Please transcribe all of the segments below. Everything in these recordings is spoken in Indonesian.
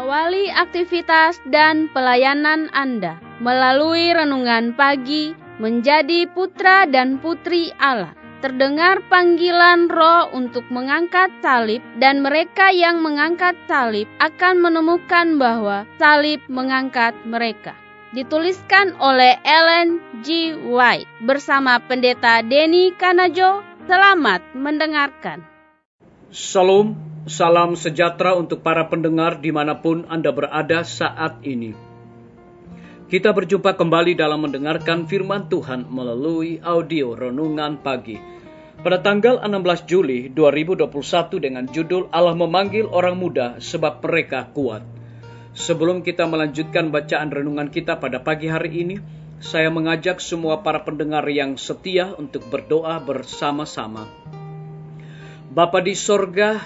Awali aktivitas dan pelayanan Anda melalui renungan pagi menjadi putra dan putri Allah. Terdengar panggilan Roh untuk mengangkat salib, dan mereka yang mengangkat salib akan menemukan bahwa salib mengangkat mereka. Dituliskan oleh Ellen G. White bersama Pendeta Denny Kanajo. Selamat mendengarkan. Shalom, salam sejahtera untuk para pendengar dimanapun Anda berada saat ini. Kita berjumpa kembali dalam mendengarkan firman Tuhan melalui audio Renungan Pagi pada tanggal 16 Juli 2021 dengan judul Allah memanggil orang muda sebab mereka kuat. Sebelum kita melanjutkan bacaan renungan kita pada pagi hari ini, saya mengajak semua para pendengar yang setia untuk berdoa bersama-sama. Bapa di sorga,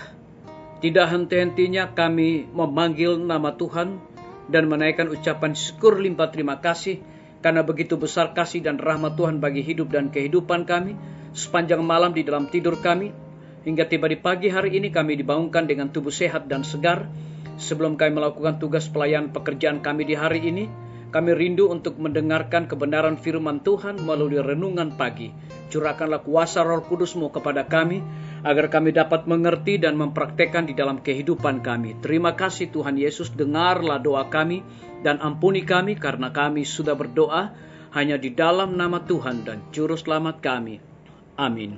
tidak henti-hentinya kami memanggil nama Tuhan dan menaikkan ucapan syukur limpah terima kasih karena begitu besar kasih dan rahmat Tuhan bagi hidup dan kehidupan kami sepanjang malam di dalam tidur kami. Hingga tiba di pagi hari ini kami dibangunkan dengan tubuh sehat dan segar. Sebelum kami melakukan tugas pelayanan pekerjaan kami di hari ini, kami rindu untuk mendengarkan kebenaran firman Tuhan melalui renungan pagi. Curahkanlah kuasa Roh Kudus-Mu kepada kami, agar kami dapat mengerti dan mempraktekkan di dalam kehidupan kami. Terima kasih Tuhan Yesus, dengarlah doa kami dan ampuni kami karena kami sudah berdoa hanya di dalam nama Tuhan dan Juru Selamat kami. Amin.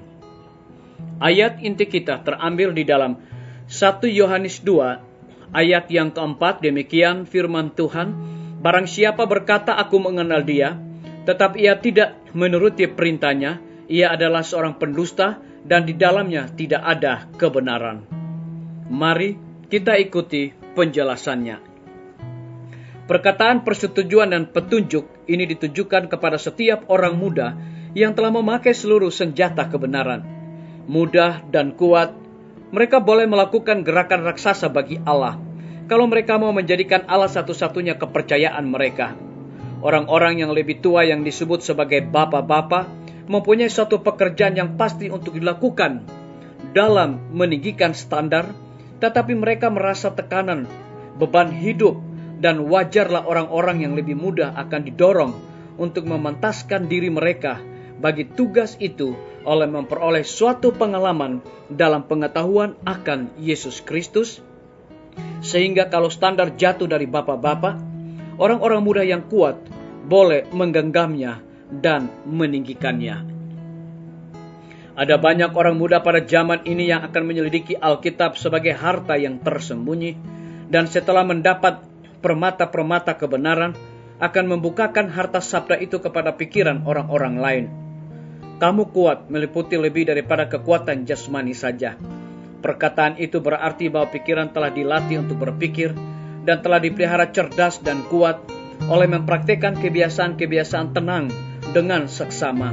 Ayat inti kita terambil di dalam 1 Yohanes 2 ayat yang keempat. Demikian firman Tuhan, barang siapa berkata aku mengenal dia, tetapi ia tidak menuruti perintahnya, ia adalah seorang pendusta dan di dalamnya tidak ada kebenaran. Mari kita ikuti penjelasannya. Perkataan persetujuan dan petunjuk ini ditujukan kepada setiap orang muda yang telah memakai seluruh senjata kebenaran. Mudah dan kuat, mereka boleh melakukan gerakan raksasa bagi Allah kalau mereka mau menjadikan Allah satu-satunya kepercayaan mereka. Orang-orang yang lebih tua yang disebut sebagai bapak-bapak mempunyai suatu pekerjaan yang pasti untuk dilakukan dalam meninggikan standar, tetapi mereka merasa tekanan, beban hidup, dan wajarlah orang-orang yang lebih muda akan didorong untuk memantaskan diri mereka bagi tugas itu oleh memperoleh suatu pengalaman dalam pengetahuan akan Yesus Kristus, sehingga kalau standar jatuh dari bapak-bapak, orang-orang muda yang kuat boleh menggenggamnya dan meninggikannya. Ada banyak orang muda pada zaman ini yang akan menyelidiki Alkitab sebagai harta yang tersembunyi, dan setelah mendapat permata-permata kebenaran, akan membukakan harta sabda itu kepada pikiran orang-orang lain. Kamu kuat meliputi lebih daripada kekuatan jasmani saja. Perkataan itu berarti bahwa pikiran telah dilatih untuk berpikir dan telah dipelihara cerdas dan kuat oleh mempraktikkan kebiasaan-kebiasaan tenang dengan seksama.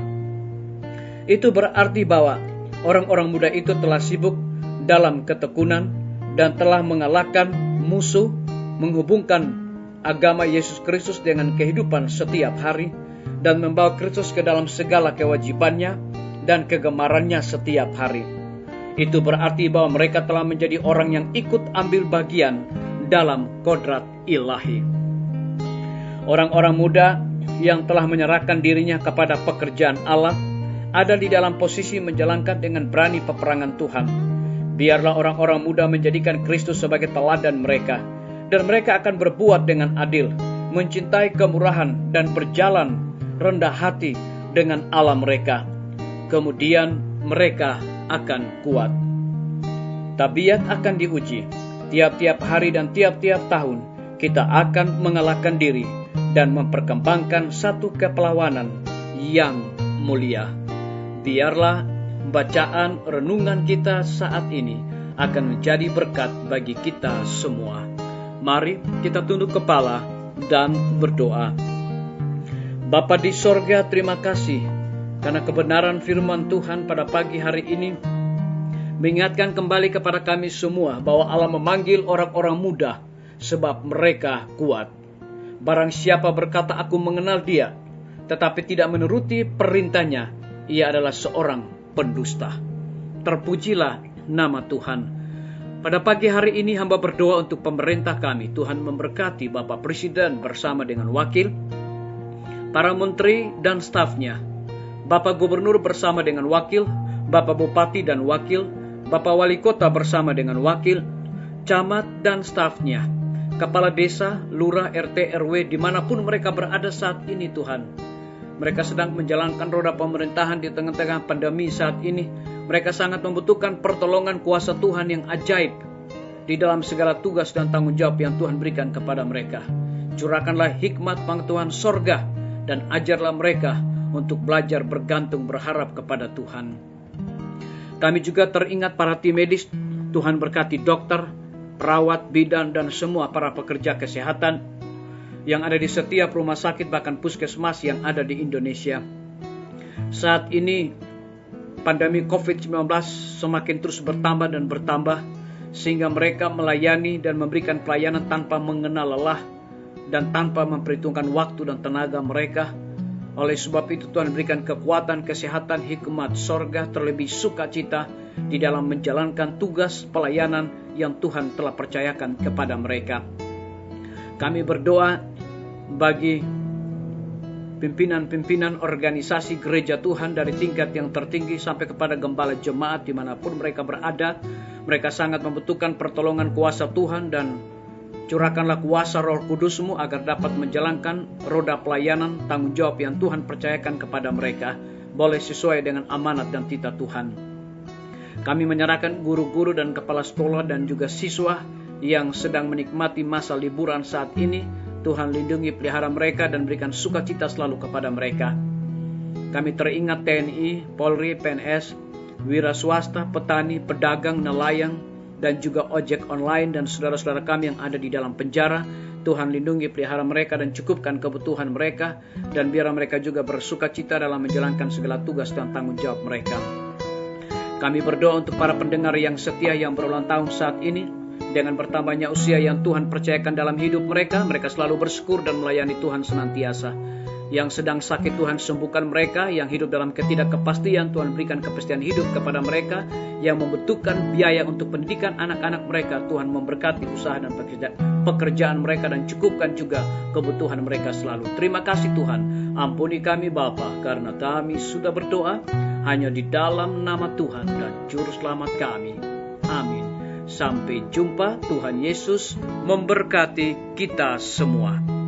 Itu berarti bahwa orang-orang muda itu telah sibuk dalam ketekunan dan telah mengalahkan musuh, menghubungkan agama Yesus Kristus dengan kehidupan setiap hari, dan membawa Kristus ke dalam segala kewajibannya dan kegemarannya setiap hari. Itu berarti bahwa mereka telah menjadi orang yang ikut ambil bagian dalam kodrat ilahi. Orang-orang muda yang telah menyerahkan dirinya kepada pekerjaan Allah ada di dalam posisi menjalankan dengan berani peperangan Tuhan. Biarlah orang-orang muda menjadikan Kristus sebagai teladan mereka, dan mereka akan berbuat dengan adil, mencintai kemurahan, dan berjalan rendah hati dengan Allah mereka. Kemudian mereka akan kuat. Tabiat akan diuji. Tiap-tiap hari dan tiap-tiap tahun kita akan mengalahkan diri dan memperkembangkan satu kepelawanan yang mulia. Biarlah bacaan renungan kita saat ini akan menjadi berkat bagi kita semua. Mari kita tunduk kepala dan berdoa. Bapa di sorga, terima kasih karena kebenaran firman Tuhan pada pagi hari ini mengingatkan kembali kepada kami semua bahwa Allah memanggil orang-orang muda sebab mereka kuat. Barang siapa berkata aku mengenal dia, tetapi tidak menuruti perintahnya, ia adalah seorang pendusta. Terpujilah nama Tuhan. Pada pagi hari ini hamba berdoa untuk pemerintah kami. Tuhan memberkati Bapak Presiden bersama dengan wakil, para menteri dan stafnya, Bapak Gubernur bersama dengan wakil, Bapak Bupati dan wakil, Bapak Wali Kota bersama dengan wakil, camat dan stafnya, kepala desa, lurah, RT, RW, dimanapun mereka berada saat ini Tuhan. Mereka sedang menjalankan roda pemerintahan di tengah-tengah pandemi saat ini. Mereka sangat membutuhkan pertolongan kuasa Tuhan yang ajaib di dalam segala tugas dan tanggung jawab yang Tuhan berikan kepada mereka. Curahkanlah hikmat pengetahuan sorga dan ajarlah mereka untuk belajar bergantung berharap kepada Tuhan. Kami juga teringat para tim medis. Tuhan berkati dokter, perawat, bidan, dan semua para pekerja kesehatan yang ada di setiap rumah sakit bahkan puskesmas yang ada di Indonesia. Saat ini pandemi COVID-19 semakin terus bertambah dan bertambah, sehingga mereka melayani dan memberikan pelayanan tanpa mengenal lelah dan tanpa memperhitungkan waktu dan tenaga mereka. Oleh sebab itu Tuhan berikan kekuatan, kesehatan, hikmat sorga, terlebih sukacita di dalam menjalankan tugas pelayanan yang Tuhan telah percayakan kepada mereka. Kami berdoa bagi pimpinan-pimpinan organisasi gereja Tuhan dari tingkat yang tertinggi sampai kepada gembala jemaat dimanapun mereka berada. Mereka sangat membutuhkan pertolongan kuasa Tuhan, dan curahkanlah kuasa Roh Kudus-Mu agar dapat menjalankan roda pelayanan tanggung jawab yang Tuhan percayakan kepada mereka, boleh sesuai dengan amanat dan titah Tuhan. Kami menyerahkan guru-guru dan kepala sekolah dan juga siswa yang sedang menikmati masa liburan saat ini. Tuhan lindungi, pelihara mereka dan berikan sukacita selalu kepada mereka. Kami teringat TNI, Polri, PNS, wira swasta, petani, pedagang, nelayan, dan juga ojek online dan saudara-saudara kami yang ada di dalam penjara. Tuhan lindungi, pelihara mereka dan cukupkan kebutuhan mereka, dan biar mereka juga bersukacita dalam menjalankan segala tugas dan tanggung jawab mereka. Kami berdoa untuk para pendengar yang setia yang berulang tahun saat ini. Dengan bertambahnya usia yang Tuhan percayakan dalam hidup mereka, mereka selalu bersyukur dan melayani Tuhan senantiasa. Yang sedang sakit Tuhan sembuhkan mereka, yang hidup dalam ketidakkepastian Tuhan berikan kepastian hidup kepada mereka, yang membutuhkan biaya untuk pendidikan anak-anak mereka Tuhan memberkati usaha dan pekerjaan mereka dan cukupkan juga kebutuhan mereka selalu. Terima kasih Tuhan, ampuni kami Bapa, karena kami sudah berdoa hanya di dalam nama Tuhan dan Juru Selamat kami. Amin. Sampai jumpa. Tuhan Yesus memberkati kita semua.